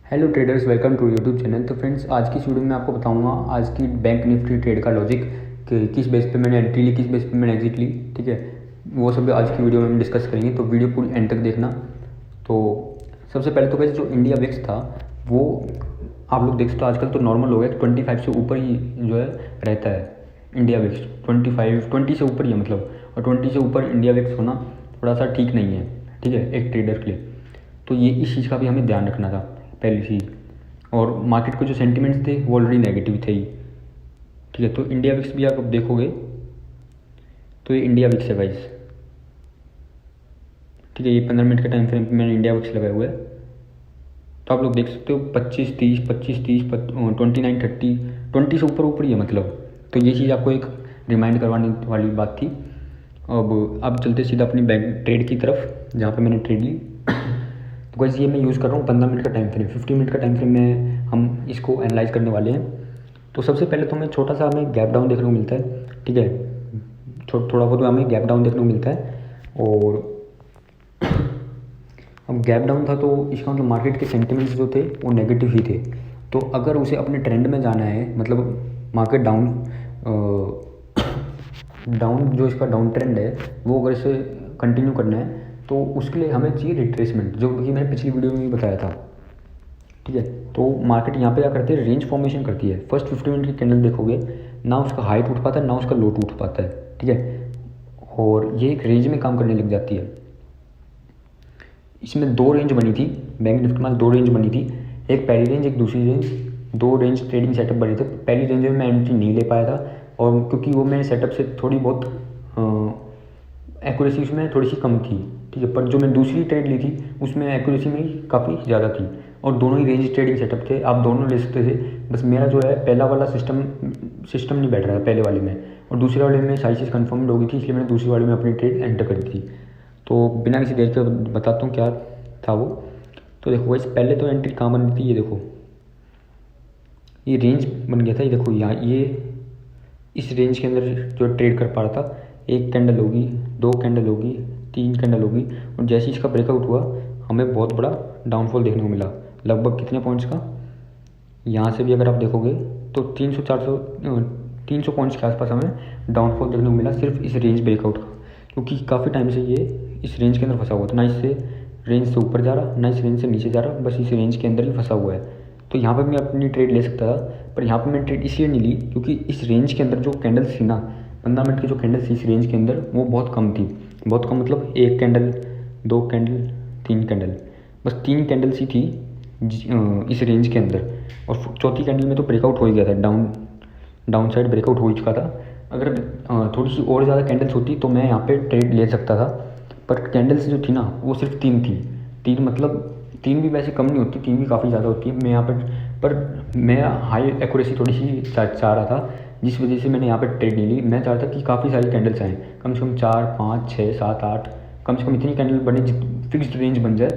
Hello traders, welcome to YouTube channel. तो friends, आज की इस वीडियो में आपको बताऊंगा आज की बैंक निफ्टी ट्रेड का लॉजिक कि किस बेस पे मैंने एंट्री ली, किस बेस पे मैंने एग्जिट ली। ठीक है, वो सब आज की वीडियो में हम डिस्कस करेंगे, तो वीडियो पूरी एंड तक देखना। तो सबसे पहले तो वैसे जो इंडिया विक्स था वो आप लोग देख सकते हो आजकल तो नॉर्मल हो गया, 25 से ऊपर ही जो है रहता है इंडिया विक्स। 20 से ऊपर ही है मतलब, और 20 से ऊपर इंडिया विक्स होना थोड़ा सा ठीक नहीं है। ठीक है, एक ट्रेडर के लिए तो ये इस चीज़ का भी हमें ध्यान रखना था पहली चीज़। और मार्केट को जो सेंटिमेंट्स थे वो ऑलरेडी नेगेटिव थे ही। ठीक है, तो इंडिया विक्स भी आप देखोगे तो ये इंडिया विक्स है गाइस। ठीक है, ये 15 मिनट के टाइम फ्रेम पे मैंने इंडिया विक्स लगाए हुए हैं। तो आप लोग देख सकते हो 25 30 25 30 29 30 20 से ऊपर ही है मतलब। तो ये चीज़ आपको एक रिमाइंड करवाने वाली बात थी। अब चलते सीधा अपनी बैंक ट्रेड की तरफ जहाँ पे मैंने ट्रेड ली। तो गाइस ये मैं यूज़ कर रहा हूँ 15 मिनट का टाइम फ्रेम, 50 मिनट का टाइम फ्रेम में हम इसको एनालाइज करने वाले हैं। तो सबसे पहले तो हमें छोटा सा हमें गैप डाउन देखने को मिलता है। ठीक है, थोड़ा बहुत हमें गैप डाउन देखने को मिलता है। और अब गैप डाउन था तो इसका मतलब मार्केट के सेंटिमेंट्स जो थे वो नेगेटिव ही थे। तो अगर उसे अपने ट्रेंड में जाना है, मतलब मार्केट डाउन जो इसका डाउन ट्रेंड है वो अगर इसे कंटिन्यू करना है तो उसके लिए हमें चाहिए रिट्रेसमेंट, जो कि मैंने पिछली वीडियो में भी बताया था। ठीक है, तो मार्केट यहाँ पे क्या करती है, रेंज फॉर्मेशन करती है। फर्स्ट 50 मिनट की कैंडल देखोगे ना उसका हाई टूट पाता है ना उसका लो टूट पाता है। ठीक है, और ये एक रेंज में काम करने लग जाती है। इसमें दो रेंज बनी थी, बैंक निफ्टी में दो रेंज बनी थी, एक पहली रेंज एक दूसरी रेंज। दो रेंज ट्रेडिंग सेटअप बने थे। पहली रेंज में मैं एंट्री नहीं ले पाया था, और क्योंकि वो मेरे सेटअप से थोड़ी बहुत एक्यूरेसी उसमें थोड़ी सी कम थी। ठीक है, पर जो मैं दूसरी ट्रेड ली थी उसमें एक्यूरेसी मेरी काफ़ी ज़्यादा थी, और दोनों ही रेंज ट्रेडिंग सेटअप थे, आप दोनों ले सकते थे। बस मेरा जो है पहला वाला सिस्टम नहीं बैठ रहा था पहले वाले में, और दूसरे वाले में सारी चीज़ कन्फर्म्ड हो गई थी, इसलिए मैंने दूसरे वाले में अपनी ट्रेड एंटर कर दी थी। तो बिना किसी देर के बताता हूँ क्या था वो। तो देखो वैसे पहले तो एंट्री कहाँ बन रही थी, ये देखो ये रेंज बन गया था। ये देखो यहाँ ये इस रेंज के अंदर जो ट्रेड कर पा रहा था, एक कैंडल होगी, दो कैंडल होगी, तीन कैंडल होगी, और जैसे ही इसका ब्रेकआउट हुआ हमें बहुत बड़ा डाउनफॉल देखने को मिला। लगभग कितने पॉइंट्स का, यहाँ से भी अगर आप देखोगे तो 300 पॉइंट्स के आसपास हमें डाउनफॉल देखने को मिला सिर्फ इस रेंज ब्रेकआउट का। क्योंकि काफ़ी टाइम से ये इस रेंज के अंदर फंसा हुआ था, ना इससे रेंज से ऊपर जा रहा ना इस रेंज से नीचे जा रहा, बस इस रेंज के अंदर ही फंसा हुआ है। तो यहाँ पर मैं अपनी ट्रेड ले सकता था, पर यहाँ पर मैं ट्रेड इसलिए नहीं ली क्योंकि इस रेंज के अंदर जो कैंडल्स थी ना, 15 मिनट की जो कैंडल्स थी इस रेंज के अंदर वो बहुत कम थी। बहुत कम मतलब एक कैंडल, दो कैंडल, तीन कैंडल, बस तीन कैंडल्स ही थी इस रेंज के अंदर। और चौथी कैंडल में तो ब्रेकआउट हो ही गया था, डाउन साइड ब्रेकआउट हो चुका था। अगर थोड़ी सी और ज़्यादा कैंडल्स होती तो मैं यहाँ पे ट्रेड ले सकता था, पर कैंडल्स जो थी ना वो सिर्फ तीन थी। तीन मतलब तीन भी वैसे कम नहीं होती, तीन भी काफ़ी ज़्यादा होती है। मैं यहाँ पर मैं हाई एक्यूरेसी थोड़ी सी चाह रहा था, जिस वजह से मैंने यहाँ पर ट्रेड नहीं ली। मैं चाहता था कि काफ़ी सारी कैंडल्स आएँ, कम से कम 4 5 6 7 8, कम से कम इतनी कैंडल बने फिक्स्ड रेंज बन जाए।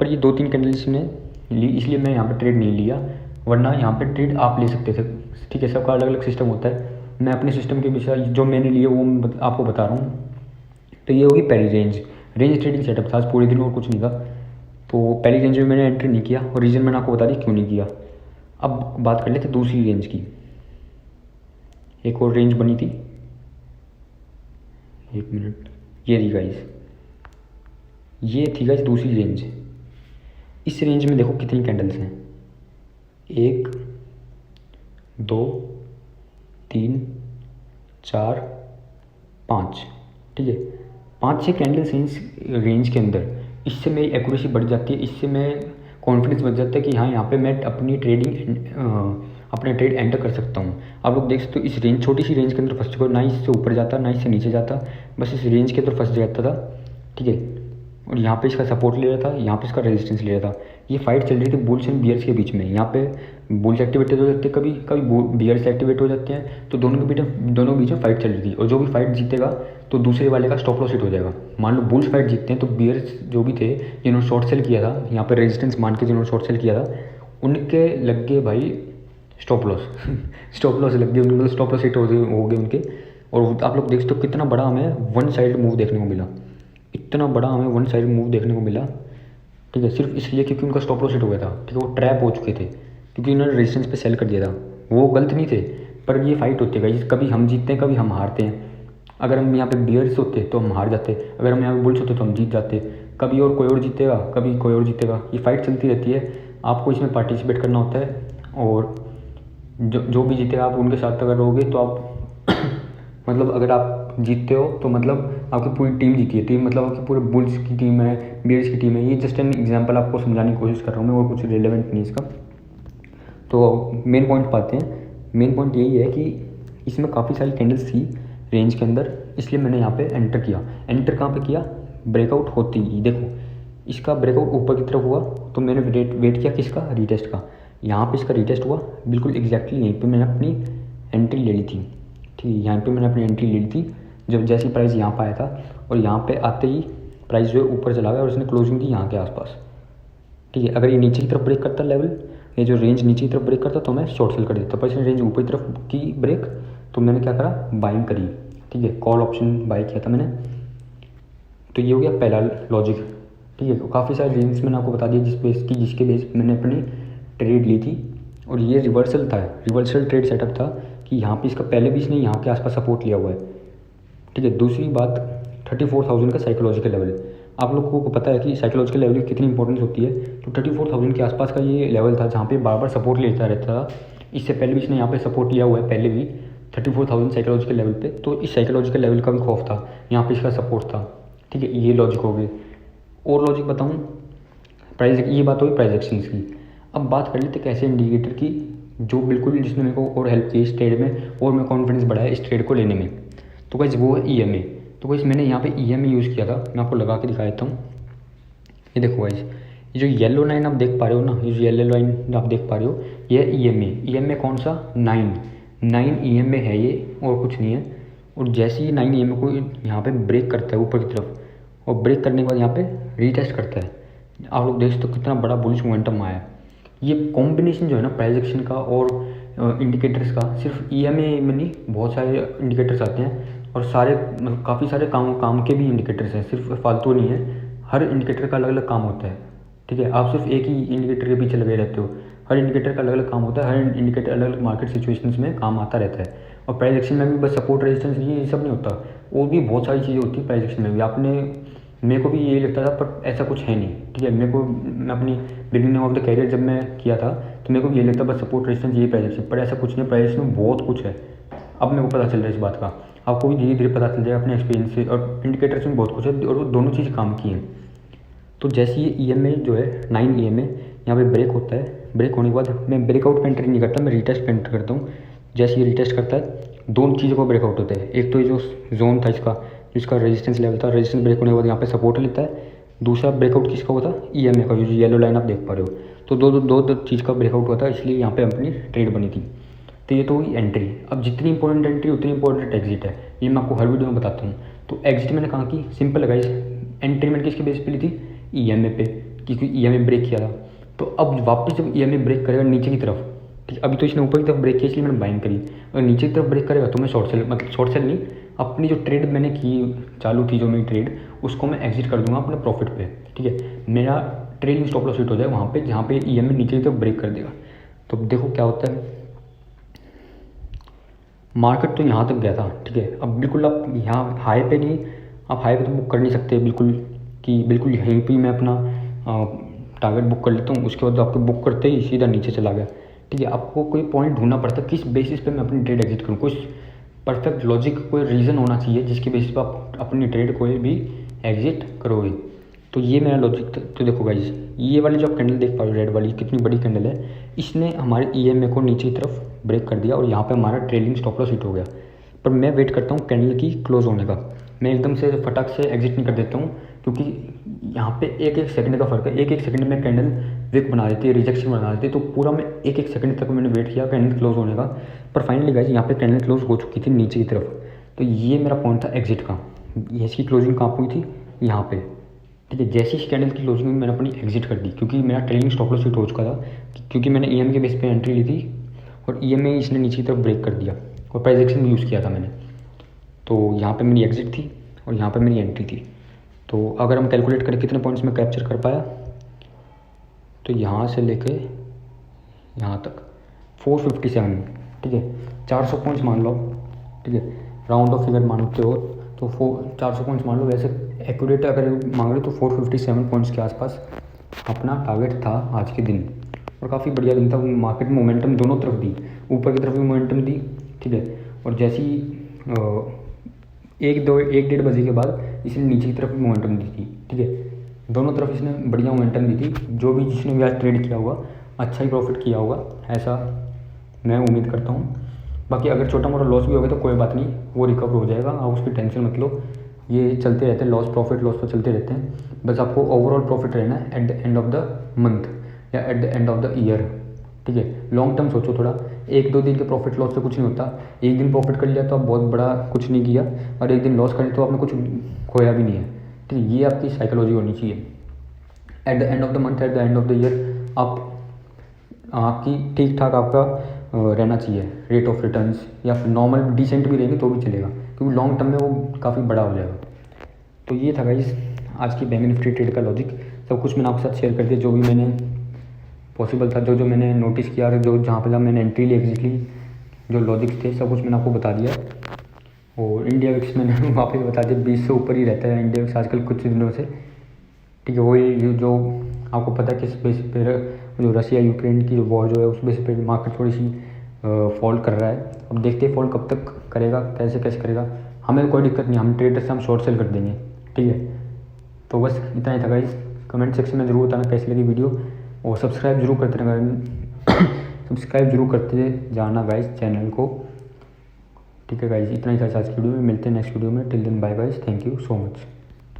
पर ये दो तीन कैंडल्स ने ली, इसलिए मैं यहाँ पर ट्रेड नहीं लिया, वरना यहाँ पर ट्रेड आप ले सकते थे। ठीक है, सबका अलग अलग सिस्टम होता है, मैं अपने सिस्टम के विषय जो मैंने लिए वो आपको बता रहा हूँ। तो ये होगी पहली रेंज ट्रेडिंग सेटअप था आज पूरे दिन और कुछ नहीं था। तो पहली रेंज में मैंने एंट्री नहीं किया, और रीज़न मैंने आपको बता दी क्यों नहीं किया। अब बात कर लेते दूसरी रेंज की। एक और रेंज बनी थी, एक मिनट, ये थी गाइस, ये थी गाइस दूसरी रेंज। इस रेंज में देखो कितनी कैंडल्स हैं, 1 2 3 4 5। ठीक है, 5 6 कैंडल्स हैं इस रेंज के अंदर। इससे मेरी एक्यूरेसी बढ़ जाती है, इससे मैं कॉन्फिडेंस बढ़ जाता है कि हाँ यहाँ पे मैं अपनी अपने ट्रेड एंटर कर सकता हूँ। आप लोग देख सकते हो इस रेंज, छोटी सी रेंज के अंदर फंस चुका, ना इससे ऊपर जाता ना इससे नीचे जाता, बस इस रेंज के अंदर फंस जाता था। ठीक है, और यहाँ पे इसका सपोर्ट ले रहा था, यहाँ पे इसका रेजिस्टेंस ले रहा था। ये फाइट चल रही थी बुल्स एंड बियर्स के बीच में। यहाँ पे बुल्स एक्टिवेटेड हो जाते हैं, कभी कभी बियर्स एक्टिवेट हो जाते हैं, तो दोनों के बीच में फाइट चल रही थी। और जो भी फाइट जीतेगा तो दूसरे वाले का स्टॉप लॉस हिट हो जाएगा। मान लो बुल्स फाइट जीतते हैं तो बियर्स जो भी थे जिन्होंने शॉर्ट सेल किया था, यहाँ पे रेजिस्टेंस मान के जिन्होंने शॉर्ट सेल किया था, उनके लग गए भाई स्टॉप लॉस स्टॉप लॉस लग गए उनको, मतलब स्टॉप लॉस हिट हो गए उनके। और आप लोग देख सकते हो कितना बड़ा हमें वन साइड मूव देखने को मिला, इतना बड़ा हमें वन साइड मूव देखने को मिला। ठीक है, सिर्फ इसलिए क्योंकि उनका स्टॉप लॉस हिट हो गया था, ठीक है, वो ट्रैप हो चुके थे क्योंकि उन्होंने रेजिस्टेंस पे सेल कर दिया था। वो गलत नहीं थे, पर ये फाइट होती है गाइस, कभी हम जीतते हैं कभी हम हारते हैं। अगर हम यहाँ पे बियर्स होते तो हम हार जाते, अगर हम यहाँ पे बुल्स होते तो हम जीत जाते। कभी और कोई और जीतेगा, कभी कोई और जीतेगा, ये फाइट चलती रहती है। आपको इसमें पार्टिसिपेट करना होता है और जो भी जीतेगा आप उनके साथ अगर रहोगे तो आप मतलब अगर आप जीतते हो तो मतलब आपकी पूरी टीम जीती है, टीम मतलब आपकी पूरे बुल्स की टीम है, बियर्स की टीम है। ये जस्ट एन एग्जांपल आपको समझाने की कोशिश कर रहा हूँ मैं, और कुछ रिलेवेंट नहीं इसका। तो मेन पॉइंट पाते हैं। मेन पॉइंट यही है कि इसमें काफ़ी सारी कैंडल्स थी रेंज के अंदर, इसलिए मैंने यहाँ पे एंटर किया। एंटर कहाँ पे किया? ब्रेकआउट होती ही देखो इसका ब्रेकआउट ऊपर की तरफ हुआ तो मैंने वेट किया किसका? रीटेस्ट का। यहाँ पे इसका रीटेस्ट हुआ, बिल्कुल एग्जैक्टली यहीं पे मैंने अपनी एंट्री ले ली थी। ठीक है, यहाँ पे मैंने अपनी एंट्री ले ली थी जब जैसी प्राइस यहाँ पर आया था, और यहाँ पे आते ही प्राइस जो है ऊपर चला गया और इसने क्लोजिंग दी यहाँ के आसपास। ठीक है, अगर ये नीचे की तरफ ब्रेक करता लेवल, ये जो रेंज नीचे की तरफ ब्रेक करता तो मैं शॉर्ट सेल कर देता, पर इसने रेंज ऊपर की तरफ की ब्रेक तो मैंने क्या करा? बाइंग करी। ठीक है, कॉल ऑप्शन बाई किया था मैंने। तो ये हो गया पहला लॉजिक। ठीक है, काफ़ी सारे रीजन्स मैंने आपको बता दिया जिसके बेस मैंने अपनी ट्रेड ली थी, और ये रिवर्सल था, रिवर्सल ट्रेड सेटअप था कि यहाँ पे इसका पहले भी इसने यहाँ के आसपास सपोर्ट लिया हुआ है। ठीक है, दूसरी बात 34,000 का साइकोलॉजिकल लेवल। आप लोगों को पता है कि साइकोलॉजिकल लेवल की कितनी इंपॉर्टेंस होती है। तो 34,000 के आसपास का ये लेवल था जहाँ पे बार बार सपोर्ट लेता रहता था। इससे पहले भी इसने यहाँ पे सपोर्ट लिया हुआ है, पहले भी 34,000 साइकोलॉजिकल लेवल पे। तो इस साइकोलॉजिकल लेवल का भी खौफ था, यहाँ पे इसका सपोर्ट था। ठीक है, ये लॉजिक हो गई। और लॉजिक बताऊँ प्राइस, ये बात होगी प्राइस एक्शंस की। अब बात कर लेते कैसे इंडिकेटर की, जो बिल्कुल जिसने मेरे को और हेल्प की इस ट्रेड में, और मैं कॉन्फिडेंस बढ़ाया इस ट्रेड को लेने में। तो गाइस वो है EMA। तो गाइस मैंने यहाँ पे EMA यूज़ किया था, मैं आपको लगा के दिखा देता हूँ। ये देखो गाइस, ये जो येलो लाइन आप देख पा रहे हो ना, ये जो येलो लाइन आप देख पा रहे हो, ये EMA कौन सा? 9 EMA है ये, और कुछ नहीं है। और जैसे ही 9 EMA को यहाँ पे ब्रेक करता है ऊपर की तरफ, और ब्रेक करने के बाद यहाँ पे रीटेस्ट करता है, आप लोग देख सकते हो कितना बड़ा बुलिश मोमेंटम आया है। ये कॉम्बिनेशन जो है ना प्राइस एक्शन का और इंडिकेटर्स का, सिर्फ EMA में नहीं, बहुत सारे इंडिकेटर्स आते हैं, और सारे मतलब काफ़ी सारे काम के भी इंडिकेटर्स हैं, सिर्फ फालतू नहीं है। हर इंडिकेटर का अलग अलग काम होता है। ठीक है, आप सिर्फ एक ही इंडिकेटर के पीछे लगे रहते हो, हर इंडिकेटर का अलग अलग काम होता है, हर इंडिकेटर अलग अलग मार्केट सिचुएशंस में काम आता रहता है। और प्राइस एक्शन में भी बस सपोर्ट रेजिस्टेंस ये सब नहीं होता, और भी बहुत सारी चीज़ें होती है प्राइस एक्शन में भी। आपने, मेरे को भी यही लगता था, पर ऐसा कुछ है नहीं। ठीक है, मैं अपनी बिगिनिंग ऑफ द कैरियर जब मैं किया था तो मेरे को भी ये लगता बस सपोर्ट रेजिस्टेंस यही प्राइस एक्शन, पर ऐसा कुछ नहीं, प्राइस में बहुत कुछ है। अब मेरे को पता चल रहा है इस बात का, आपको भी धीरे धीरे पता चल जाएगा अपने एक्सपीरियंस से। और इंडिकेटर्स में बहुत कुछ है, और वो दोनों चीज़ काम की हैं। तो जैसे ये EMA जो है 9 EMA यहाँ पे ब्रेक होता है, ब्रेक होने के बाद मैं ब्रेकआउट पे एंट्री नहीं करता, मैं रीटेस्ट पे एंटर करता हूँ। जैसे ये रीटेस्ट करता है, दोनों चीज़ों का ब्रेकआउट होता है। एक तो ये जो जोन था जिसका रेजिस्टेंस लेवल था, रेजिस्टेंस ब्रेक होने के बाद यहाँ पे सपोर्ट लेता है। दूसरा ब्रेकआउट किसका हुआ था? EMA का, जो येलो लाइन आप देख पा रहे हो। तो दो चीज़ का ब्रेकआउट हुआ था, इसलिए यहाँ पे अपनी ट्रेड बनी थी। तो ये तो हुई एंट्री। अब जितनी इंपॉर्टेंट एंट्री उतनी इंपॉर्टेंट एग्जिट है, ये मैं आपको हर वीडियो में बताता हूँ। तो एग्जिट मैंने कहाँ की? सिंपल लगाई, एंट्री मैंने किसके बेस पे ली थी? EMA पे, क्योंकि EMA ब्रेक किया था। तो अब वापस जब EMA ब्रेक करेगा नीचे की तरफ, ठीक, अभी तो इसने ऊपर की तरफ ब्रेक किया इसलिए मैंने बाइंग करी, और नीचे की तरफ ब्रेक करेगा तो मैं शॉर्ट सेल, मतलब शॉर्ट सेल नहीं, अपनी जो ट्रेड मैंने की चालू थी, जो मेरी ट्रेड, उसको मैं एग्जिट कर दूंगा अपने प्रॉफिट पे। ठीक है, मेरा ट्रेडिंग स्टॉप लॉस हिट हो जाए वहाँ पे जहाँ पे EMA नीचे की तरफ ब्रेक कर देगा। तो देखो क्या होता है, मार्केट तो यहाँ तक गया था। ठीक है, अब बिल्कुल आप यहाँ हाई पे नहीं, आप हाई पे तो बुक कर नहीं सकते बिल्कुल, कि बिल्कुल यहीं पे मैं अपना टारगेट बुक कर लेता हूँ, उसके बाद आपको बुक करते ही सीधा नीचे चला गया। ठीक है, आपको कोई पॉइंट ढूंढना पड़ता है किस बेसिस पे मैं अपनी ट्रेड एग्जिट करूँ, कुछ परफेक्ट लॉजिक, कोई रीज़न होना चाहिए जिसके बेसिस पे आप अपनी ट्रेड कोई भी एग्जिट करोगे। तो ये मेरा लॉजिक था। तो देखो गाइज, ये वाली जो आप कैंडल देख पा रहे हो रेड वाली, कितनी बड़ी कैंडल है, इसने हमारे EMA को नीचे की तरफ ब्रेक कर दिया, और यहाँ पे हमारा ट्रेलिंग स्टॉप लॉस हिट हो गया। पर मैं वेट करता हूँ कैंडल की क्लोज होने का, मैं एकदम से फटाक से एग्जिट नहीं कर देता हूँ, क्योंकि यहाँ पे एक सेकंड का फ़र्क है। एक सेकंड में कैंडल विक बना देती है, रिजेक्शन बना देती है, तो पूरा मैं एक सेकंड तक मैंने वेट किया कैंडल क्लोज होने का। पर फाइनली गाइज यहाँ पे कैंडल क्लोज हो चुकी थी नीचे की तरफ। तो ये मेरा पॉइंट था एग्जिट का। ये इसकी क्लोजिंग कहाँ हुई थी? यहाँ पे। ठीक है, जैसे ही कैंडल की क्लोजिंग में मैंने अपनी एग्जिट कर दी, क्योंकि मेरा ट्रेलिंग स्टॉप लॉस हिट हो चुका था, क्योंकि मैंने EMA के बेस पे एंट्री ली थी, और EMA इसने नीचे की तरफ ब्रेक कर दिया, और प्राइस एक्शन यूज़ किया था मैंने। तो यहाँ पे मेरी एग्जिट थी और यहाँ पे मेरी एंट्री थी। तो अगर हम कैलकुलेट करें कितने पॉइंट्स में कैप्चर कर पाया, तो यहाँ से लेके यहाँ तक 457, ठीक है। 400 पॉइंट्स मान लो, ठीक है, राउंड ऑफ फिगर मानते हो तो 400 पॉइंट्स मान लो। वैसे एक्यूरेट अगर मांग रहे तो 457 पॉइंट्स के आसपास अपना टारगेट था आज के दिन, और काफ़ी बढ़िया दिन था। मार्केट मोमेंटम दोनों तरफ दी, ऊपर की तरफ भी मोमेंटम दी, ठीक है। और जैसे ही 1-1:30 बजे के बाद इसने नीचे की तरफ भी मोमेंटम दी थी, ठीक है। दोनों तरफ इसने बढ़िया मोमेंटम दी थी। जो भी जिसने भी आज ट्रेड किया होगा अच्छा ही प्रॉफिट किया होगा, ऐसा मैं उम्मीद करता हूँ। बाकी अगर छोटा मोटा लॉस भी हो गया तो कोई बात नहीं, वो रिकवर हो जाएगा, आप उसकी टेंशन मत लो। ये चलते रहते हैं, लॉस प्रॉफिट तो चलते रहते हैं। बस आपको ओवरऑल प्रॉफिट रहना है at the end of the month या at the end of the year, ठीक है। लॉन्ग टर्म सोचो थोड़ा, 1-2 दिन के प्रॉफिट लॉस से कुछ नहीं होता। एक दिन प्रॉफिट कर लिया तो आप बहुत बड़ा कुछ नहीं किया, और एक दिन लॉस कर लिया तो आपने कुछ खोया भी नहीं है, ठीक है। ये आपकी साइकोलॉजी होनी चाहिए। Eight the end of the month, eight the end of the year आपकी ठीक ठाक आपका रहना चाहिए रेट ऑफ रिटर्न्स, या फिर नॉर्मल डिसेंट भी रहेंगे तो भी चलेगा, क्योंकि लॉन्ग टर्म में वो काफ़ी बड़ा हो जाएगा। तो ये था गाइस आज की बैंक निफ्टी ट्रेड का लॉजिक। सब कुछ मैंने आपके साथ शेयर कर दिया, जो भी मैंने पॉसिबल था, जो मैंने नोटिस किया, जो जहाँ पर मैंने एंट्री ली एग्जैक्टली, जो लॉजिक्स थे सब कुछ मैंने आपको बता दिया। और इंडिया विक्स मैंने वापस बता दिया, 20 से ऊपर ही रहता है इंडिया विक्स आजकल कुछ दिनों से, ठीक है। वही जो आपको पता है किस बेस पर जो रसिया यूक्रेन की जो वॉर जो है उस बेस पे मार्केट थोड़ी सी फॉल कर रहा है। अब देखते हैं फॉल कब तक करेगा, कैसे करेगा। हमें तो कोई दिक्कत नहीं, हम ट्रेडर से हम शॉर्ट सेल कर देंगे, ठीक है। तो बस इतना ही था गाइस। कमेंट सेक्शन में ज़रूर बताना कैसी लगी वीडियो, और सब्सक्राइब जरूर करते रहना सब्सक्राइब जरूर करते जाना गाइस चैनल को, ठीक है गाइस। इतना ही था आज की वीडियो में, मिलते हैं नेक्स्ट वीडियो में। Till then bye guys, thank you so much.